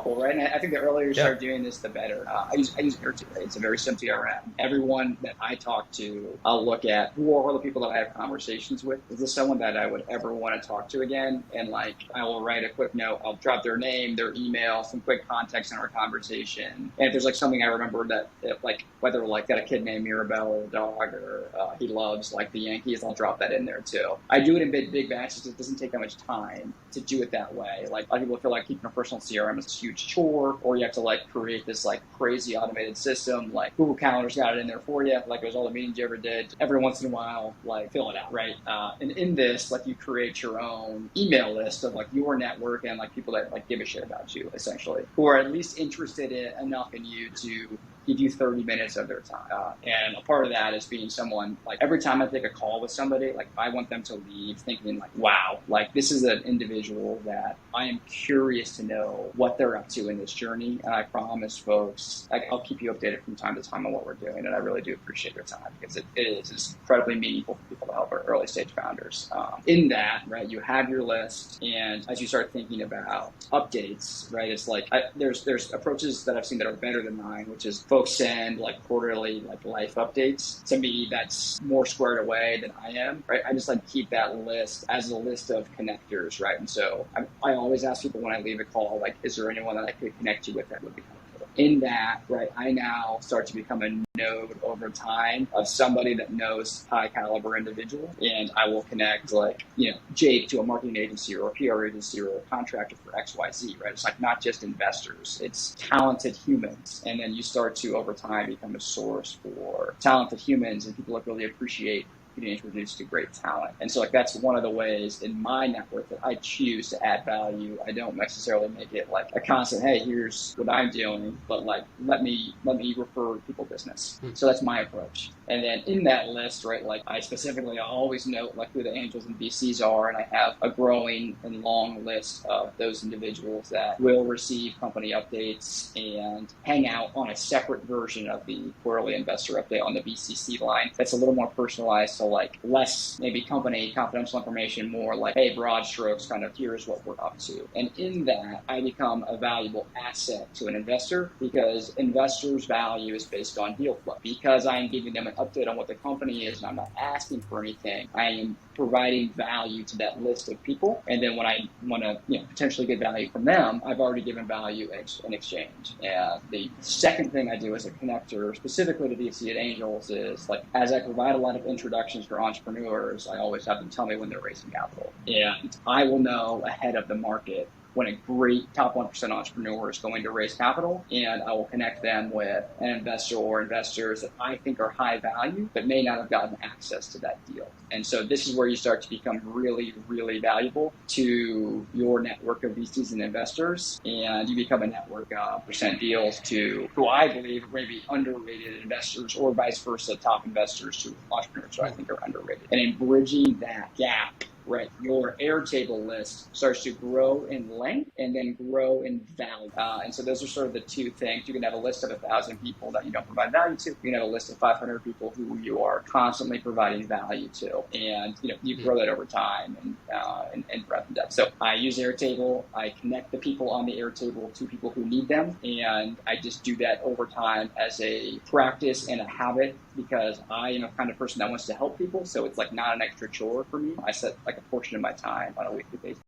helpful, right? And I think the earlier you start doing this, the better. I use Airtable. It's a very simple CRM. Everyone that I talk to, I'll look at who are the people that I have conversations with. Is this someone that I would ever want to talk to again? And like, I will write a quick note. I'll drop their name, their email, some quick context in our conversation. And if there's like something I remember that, like, whether like got a kid named Mirabelle or a dog, or he loves like the Yankees, I'll drop that in there too. I do it in big batches. It doesn't take that much time to do it that way. Like, a lot of people feel like keeping a personal CRM is a huge chore, or you have to like create this like crazy automated system. Like Google Calendar's got it in there for you. Like, it was all the meetings you ever did. Every once in a while, like, fill it out, right? And in this, like, you create your own email list of like your network and like people that like give a shit about you, essentially, who are at least interested enough in you to give you 30 minutes of their time. And a part of that is being someone, like, every time I take a call with somebody, like, I want them to leave thinking like, wow, like, this is an individual that I am curious to know what they're up to in this journey. And I promise folks, like, I'll keep you updated from time to time on what we're doing. And I really do appreciate your time, because it is incredibly meaningful for people to help our early stage founders. In that, right, you have your list. And as you start thinking about updates, right, it's like, there's approaches that I've seen that are better than mine, which is folks send like quarterly like life updates. To me, that's more squared away than I am, right? I just like keep that list as a list of connectors, right? And so I always ask people when I leave a call, like, is there anyone that I could connect you with that would be helpful? In that, right, I now start to become a node over time of somebody that knows high caliber individual, and I will connect, like, you know, Jake to a marketing agency or a PR agency or a contractor for XYZ, right? It's like not just investors, it's talented humans. And then you start to, over time, become a source for talented humans, and people that really appreciate getting introduced to great talent. And so, like, that's one of the ways in my network that I choose to add value. I don't necessarily make it like a constant, hey, here's what I'm doing, but like, let me refer people business. So that's my approach. And then in that list, right, like, I always note like who the angels and VCs are, and I have a growing and long list of those individuals that will receive company updates and hang out on a separate version of the quarterly investor update on the VCC line. That's a little more personalized. So like less maybe company confidential information, more like, hey, broad strokes, kind of here's what we're up to. And in that, I become a valuable asset to an investor, because investors' value is based on deal flow. Because I am giving them an update on what the company is and I'm not asking for anything, I am providing value to that list of people. And then when I want to, you know, potentially get value from them, I've already given value in exchange. And the second thing I do as a connector, specifically to VC and angels, is like, as I provide a lot of introductions for entrepreneurs, I always have them tell me when they're raising capital. And I will know ahead of the market when a great top 1% entrepreneur is going to raise capital, and I will connect them with an investor or investors that I think are high value but may not have gotten access to that deal. And so this is where you start to become really, really valuable to your network of VCs and investors, and you become a network of percent deals to who I believe may be underrated investors, or vice versa, top investors to entrepreneurs who I think are underrated. And in bridging that gap, right, your Airtable list starts to grow in length and then grow in value. And so those are sort of the two things. You can have a list of 1,000 people that you don't provide value to. You can have a list of 500 people who you are constantly providing value to. And, you know, you grow that over time and breadth and depth. So I use Airtable. I connect the people on the Airtable to people who need them. And I just do that over time as a practice and a habit, because I am a kind of person that wants to help people. So it's like not an extra chore for me. I set like a portion of my time on a weekly basis